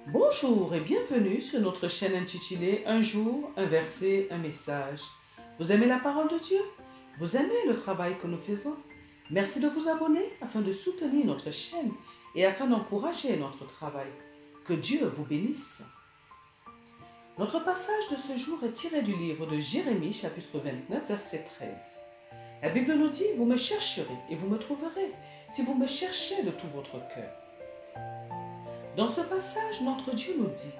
Bonjour et bienvenue sur notre chaîne intitulée Un jour, un verset, un message. Vous aimez la parole de Dieu? Vous aimez le travail que nous faisons? Merci de vous abonner afin de soutenir notre chaîne et afin d'encourager notre travail. Que Dieu vous bénisse. Notre passage de ce jour est tiré du livre de Jérémie chapitre 29 verset 13. La Bible nous dit: vous me chercherez et vous me trouverez si vous me cherchez de tout votre cœur. Dans ce passage, notre Dieu nous dit,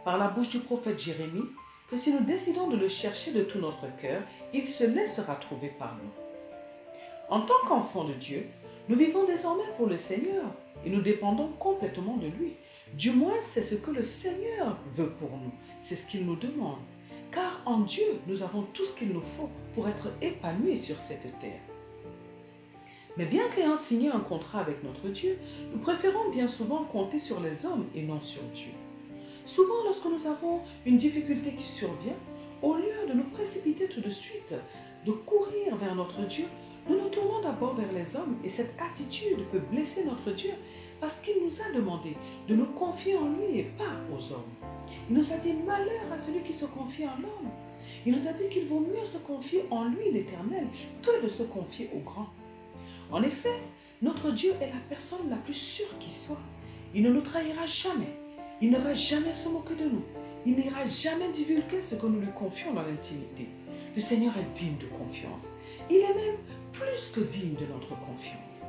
par la bouche du prophète Jérémie, que si nous décidons de le chercher de tout notre cœur, il se laissera trouver par nous. En tant qu'enfants de Dieu, nous vivons désormais pour le Seigneur et nous dépendons complètement de lui. Du moins, c'est ce que le Seigneur veut pour nous, c'est ce qu'il nous demande. Car en Dieu, nous avons tout ce qu'il nous faut pour être épanouis sur cette terre. Mais bien qu'ayant signé un contrat avec notre Dieu, nous préférons bien souvent compter sur les hommes et non sur Dieu. Souvent, lorsque nous avons une difficulté qui survient, au lieu de nous précipiter tout de suite, de courir vers notre Dieu, nous nous tournons d'abord vers les hommes et cette attitude peut blesser notre Dieu parce qu'il nous a demandé de nous confier en lui et pas aux hommes. Il nous a dit malheur à celui qui se confie en l'homme. Il nous a dit qu'il vaut mieux se confier en lui l'Éternel que de se confier aux grands. En effet, notre Dieu est la personne la plus sûre qui soit. Il ne nous trahira jamais. Il ne va jamais se moquer de nous. Il n'ira jamais divulguer ce que nous lui confions dans l'intimité. Le Seigneur est digne de confiance. Il est même plus que digne de notre confiance.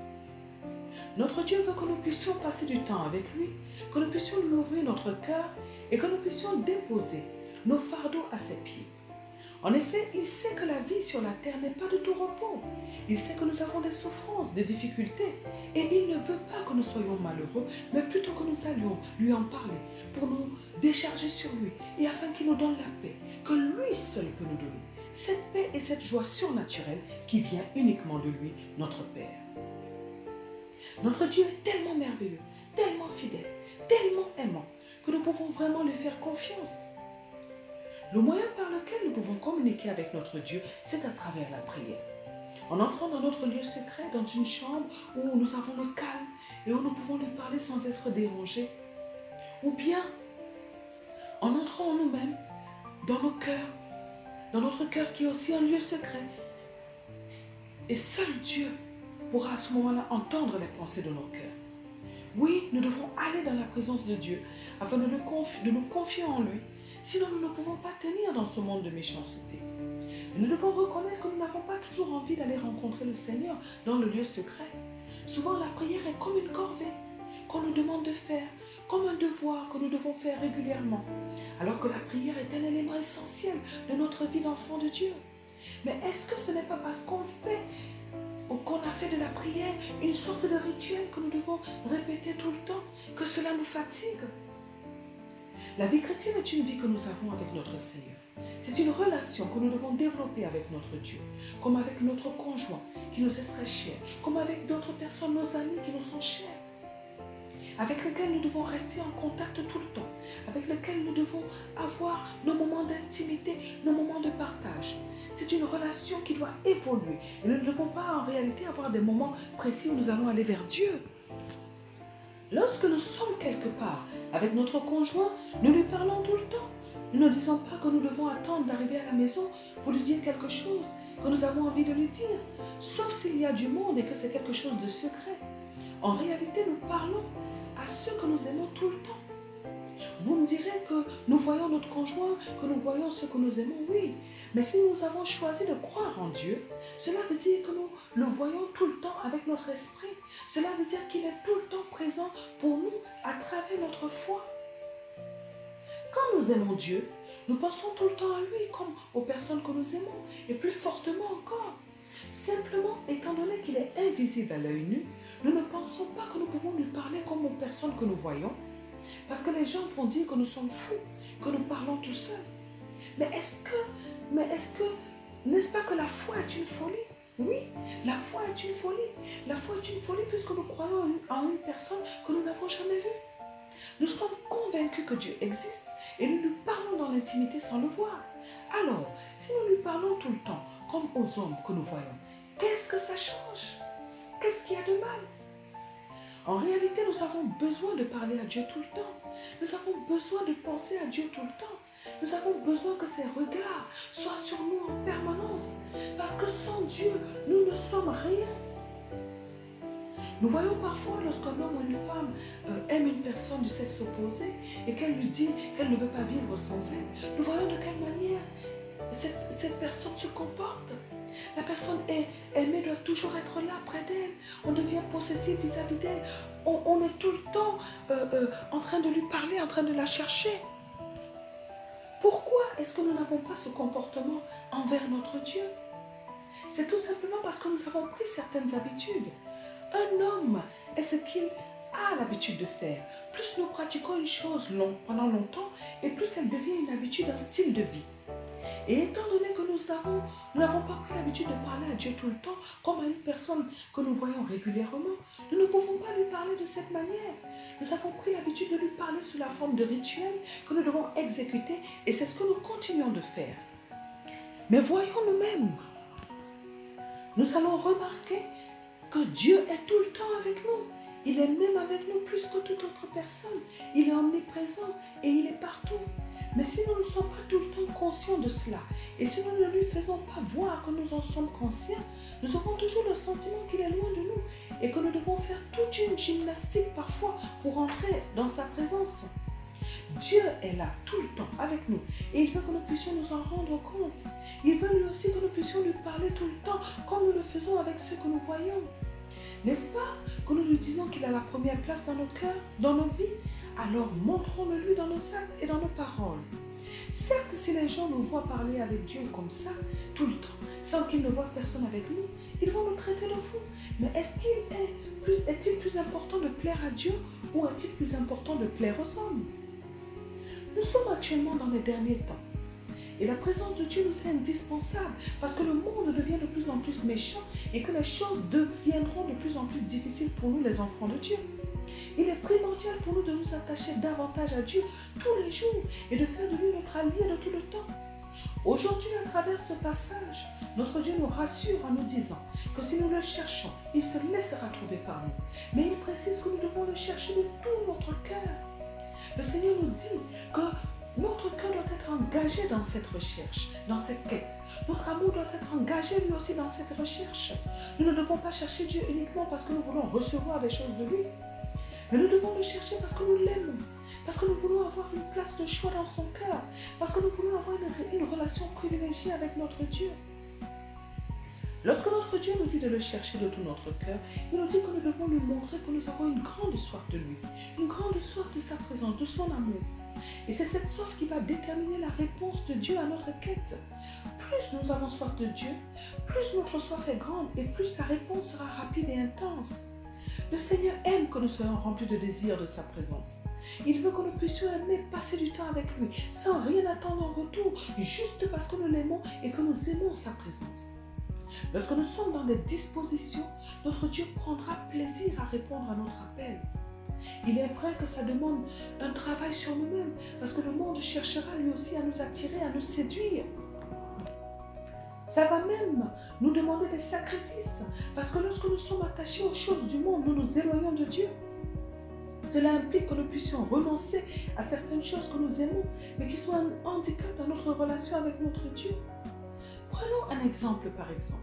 Notre Dieu veut que nous puissions passer du temps avec lui, que nous puissions lui ouvrir notre cœur et que nous puissions déposer nos fardeaux à ses pieds. En effet, il sait que la vie sur la terre n'est pas de tout repos. Il sait que nous avons des souffrances, des difficultés. Et il ne veut pas que nous soyons malheureux, mais plutôt que nous allions lui en parler pour nous décharger sur lui et afin qu'il nous donne la paix que lui seul peut nous donner. Cette paix et cette joie surnaturelle qui vient uniquement de lui, notre Père. Notre Dieu est tellement merveilleux, tellement fidèle, tellement aimant que nous pouvons vraiment lui faire confiance. Le moyen par lequel nous pouvons communiquer avec notre Dieu, c'est à travers la prière. En entrant dans notre lieu secret, dans une chambre où nous avons le calme et où nous pouvons lui parler sans être dérangés. Ou bien en entrant en nous-mêmes, dans nos cœurs, dans notre cœur qui est aussi un lieu secret. Et seul Dieu pourra à ce moment-là entendre les pensées de nos cœurs. Oui, nous devons aller dans la présence de Dieu afin de nous confier en lui. Sinon, nous ne pouvons pas tenir dans ce monde de méchanceté. Nous devons reconnaître que nous n'avons pas toujours envie d'aller rencontrer le Seigneur dans le lieu secret. Souvent, la prière est comme une corvée qu'on nous demande de faire, comme un devoir que nous devons faire régulièrement, alors que la prière est un élément essentiel de notre vie d'enfant de Dieu. Mais est-ce que ce n'est pas parce qu'on fait ou qu'on a fait de la prière une sorte de rituel que nous devons répéter tout le temps, que cela nous fatigue? La vie chrétienne est une vie que nous avons avec notre Seigneur. C'est une relation que nous devons développer avec notre Dieu, comme avec notre conjoint qui nous est très cher, comme avec d'autres personnes, nos amis qui nous sont chers, avec lesquels nous devons rester en contact tout le temps, avec lesquels nous devons avoir nos moments d'intimité, nos moments de partage. C'est une relation qui doit évoluer et nous ne devons pas en réalité avoir des moments précis où nous allons aller vers Dieu. Lorsque nous sommes quelque part avec notre conjoint, nous lui parlons tout le temps. Nous ne disons pas que nous devons attendre d'arriver à la maison pour lui dire quelque chose que nous avons envie de lui dire, sauf s'il y a du monde et que c'est quelque chose de secret. En réalité, nous parlons à ceux que nous aimons tout le temps. Vous me direz que nous voyons notre conjoint, que nous voyons ceux que nous aimons, oui. Mais si nous avons choisi de croire en Dieu, cela veut dire que nous le voyons tout le temps avec notre esprit. Cela veut dire qu'il est tout le temps présent pour nous à travers notre foi. Quand nous aimons Dieu, nous pensons tout le temps à lui comme aux personnes que nous aimons et plus fortement encore. Simplement, étant donné qu'il est invisible à l'œil nu, nous ne pensons pas que nous pouvons lui parler comme aux personnes que nous voyons. Parce que les gens vont dire que nous sommes fous, que nous parlons tout seuls. Mais n'est-ce pas que la foi est une folie? Oui, la foi est une folie. La foi est une folie puisque nous croyons en une personne que nous n'avons jamais vue. Nous sommes convaincus que Dieu existe et nous lui parlons dans l'intimité sans le voir. Alors, si nous lui parlons tout le temps, comme aux hommes que nous voyons, qu'est-ce que ça change? Qu'est-ce qu'il y a de mal? En réalité, nous avons besoin de parler à Dieu tout le temps. Nous avons besoin de penser à Dieu tout le temps. Nous avons besoin que ses regards soient sur nous en permanence. Parce que sans Dieu, nous ne sommes rien. Nous voyons parfois lorsqu'un homme ou une femme aime une personne du sexe opposé et qu'elle lui dit qu'elle ne veut pas vivre sans elle, nous voyons de quelle manière cette personne se comporte. La personne aimée doit toujours être là près d'elle. On devient possessif vis-à-vis d'elle. On est tout le temps en train de lui parler, en train de la chercher. Pourquoi est-ce que nous n'avons pas ce comportement envers notre Dieu? C'est tout simplement parce que nous avons pris certaines habitudes. Un homme est ce qu'il a l'habitude de faire. Plus nous pratiquons une chose pendant longtemps, et plus elle devient une habitude, un style de vie. Et étant donné que nous n'avons pas pris l'habitude de parler à Dieu tout le temps, comme à une personne que nous voyons régulièrement, nous ne pouvons pas lui parler de cette manière. Nous avons pris l'habitude de lui parler sous la forme de rituels que nous devons exécuter, et c'est ce que nous continuons de faire. Mais voyons nous-mêmes, nous allons remarquer que Dieu est tout le temps avec nous. Il est même avec nous plus que toute autre personne. Il est omniprésent et il est partout. Mais si nous ne sommes pas tout le temps conscients de cela, et si nous ne lui faisons pas voir que nous en sommes conscients, nous aurons toujours le sentiment qu'il est loin de nous et que nous devons faire toute une gymnastique parfois pour entrer dans sa présence. Dieu est là tout le temps avec nous et il veut que nous puissions nous en rendre compte. Il veut lui aussi que nous puissions lui parler tout le temps comme nous le faisons avec ceux que nous voyons. N'est-ce pas que nous lui disons qu'il a la première place dans nos cœurs, dans nos vies? Alors montrons-le lui dans nos actes et dans nos paroles. Certes, si les gens nous voient parler avec Dieu comme ça, tout le temps, sans qu'ils ne voient personne avec nous, ils vont nous traiter de fous. Mais est-il plus important de plaire à Dieu ou est-il plus important de plaire aux hommes? Nous sommes actuellement dans les derniers temps. Et la présence de Dieu nous est indispensable parce que le monde devient de plus en plus méchant et que les choses deviendront de plus en plus difficiles pour nous, les enfants de Dieu. Il est primordial pour nous de nous attacher davantage à Dieu tous les jours et de faire de lui notre allié de tout le temps. Aujourd'hui, à travers ce passage, notre Dieu nous rassure en nous disant que si nous le cherchons, il se laissera trouver par nous. Mais il précise que nous devons le chercher de tout notre cœur. Le Seigneur nous dit que notre cœur doit être engagé dans cette recherche, dans cette quête. Notre amour doit être engagé lui aussi dans cette recherche. Nous ne devons pas chercher Dieu uniquement parce que nous voulons recevoir des choses de lui. Mais nous devons le chercher parce que nous l'aimons, parce que nous voulons avoir une place de choix dans son cœur, parce que nous voulons avoir une relation privilégiée avec notre Dieu. Lorsque notre Dieu nous dit de le chercher de tout notre cœur, il nous dit que nous devons lui montrer que nous avons une grande soif de lui, une grande soif de sa présence, de son amour. Et c'est cette soif qui va déterminer la réponse de Dieu à notre quête. Plus nous avons soif de Dieu, plus notre soif est grande et plus sa réponse sera rapide et intense. Le Seigneur aime que nous soyons remplis de désir de sa présence. Il veut que nous puissions aimer passer du temps avec lui, sans rien attendre en retour, juste parce que nous l'aimons et que nous aimons sa présence. Lorsque nous sommes dans des dispositions, notre Dieu prendra plaisir à répondre à notre appel. Il est vrai que ça demande un travail sur nous-mêmes, parce que le monde cherchera lui aussi à nous attirer, à nous séduire. Ça va même nous demander des sacrifices, parce que lorsque nous sommes attachés aux choses du monde, nous nous éloignons de Dieu. Cela implique que nous puissions renoncer à certaines choses que nous aimons, mais qui sont un handicap dans notre relation avec notre Dieu. Prenons un exemple par exemple.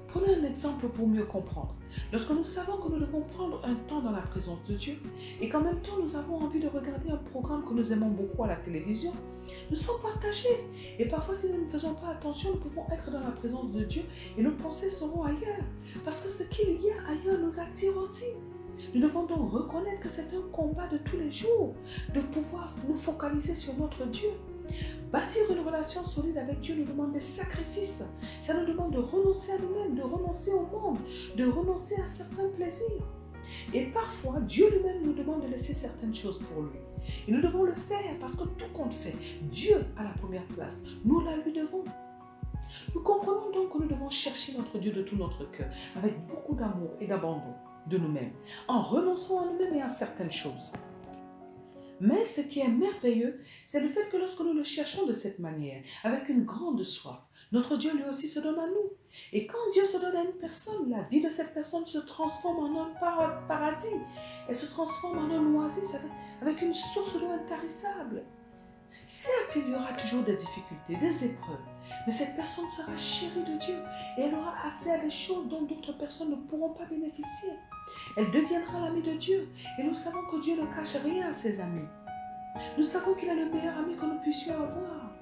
Prenons un exemple pour mieux comprendre. Lorsque nous savons que nous devons prendre un temps dans la présence de Dieu et qu'en même temps nous avons envie de regarder un programme que nous aimons beaucoup à la télévision, nous sommes partagés. Et parfois, si nous ne faisons pas attention, nous pouvons être dans la présence de Dieu et nos pensées seront ailleurs. Parce que ce qu'il y a ailleurs nous attire aussi. Nous devons donc reconnaître que c'est un combat de tous les jours, de pouvoir nous focaliser sur notre Dieu. Bâtir une relation solide avec Dieu nous demande des sacrifices. Ça nous demande de renoncer à nous-mêmes, de renoncer au monde, de renoncer à certains plaisirs. Et parfois, Dieu lui-même nous demande de laisser certaines choses pour lui. Et nous devons le faire parce que tout compte fait, Dieu a la première place. Nous la lui devons. Nous comprenons donc que nous devons chercher notre Dieu de tout notre cœur, avec beaucoup d'amour et d'abandon de nous-mêmes, en renonçant à nous-mêmes et à certaines choses. Mais ce qui est merveilleux, c'est le fait que lorsque nous le cherchons de cette manière, avec une grande soif, notre Dieu lui aussi se donne à nous. Et quand Dieu se donne à une personne, la vie de cette personne se transforme en un paradis. Elle se transforme en un oasis avec une source d'eau intarissable. Certes, il y aura toujours des difficultés, des épreuves, mais cette personne sera chérie de Dieu et elle aura accès à des choses dont d'autres personnes ne pourront pas bénéficier. Elle deviendra l'amie de Dieu et nous savons que Dieu ne cache rien à ses amis. Nous savons qu'il est le meilleur ami que nous puissions avoir.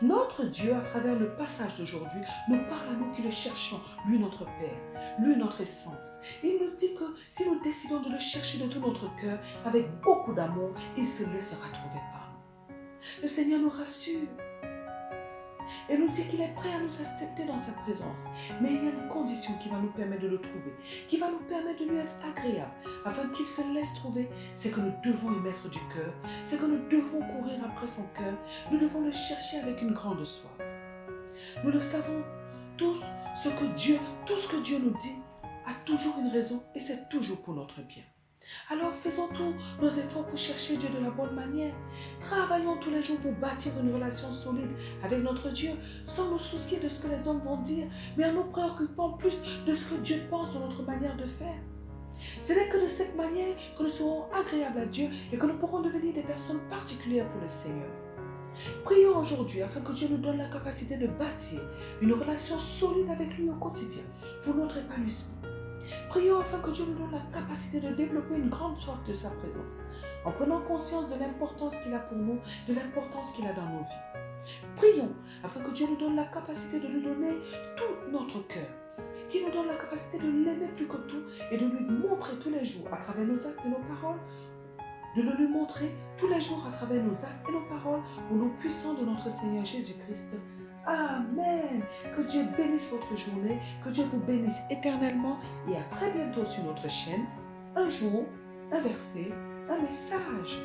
Notre Dieu, à travers le passage d'aujourd'hui, nous parle à nous qui le cherchons, lui notre Père, lui notre essence. Il nous dit que si nous décidons de le chercher de tout notre cœur, avec beaucoup d'amour, il se laissera trouver par nous. Le Seigneur nous rassure et nous dit qu'il est prêt à nous accepter dans sa présence. Mais il y a une condition qui va nous permettre de le trouver, qui va nous permettre de lui être agréable, afin qu'il se laisse trouver. C'est que nous devons y mettre du cœur, c'est que nous devons courir après son cœur, nous devons le chercher avec une grande soif. Nous le savons, tout ce que Dieu nous dit a toujours une raison et c'est toujours pour notre bien. Alors faisons tous nos efforts pour chercher Dieu de la bonne manière. Travaillons tous les jours pour bâtir une relation solide avec notre Dieu, sans nous soucier de ce que les hommes vont dire, mais en nous préoccupant plus de ce que Dieu pense de notre manière de faire. Ce n'est que de cette manière que nous serons agréables à Dieu et que nous pourrons devenir des personnes particulières pour le Seigneur. Prions aujourd'hui afin que Dieu nous donne la capacité de bâtir une relation solide avec lui au quotidien pour notre épanouissement. Prions afin que Dieu nous donne la capacité de développer une grande soif de sa présence, en prenant conscience de l'importance qu'il a pour nous, de l'importance qu'il a dans nos vies. Prions afin que Dieu nous donne la capacité de lui donner tout notre cœur, qu'il nous donne la capacité de l'aimer plus que tout et de lui montrer tous les jours à travers nos actes et nos paroles, de le lui montrer tous les jours à travers nos actes et nos paroles au nom puissant de notre Seigneur Jésus-Christ. Amen. Que Dieu bénisse votre journée, que Dieu vous bénisse éternellement et à très bientôt sur notre chaîne. Un jour, un verset, un message.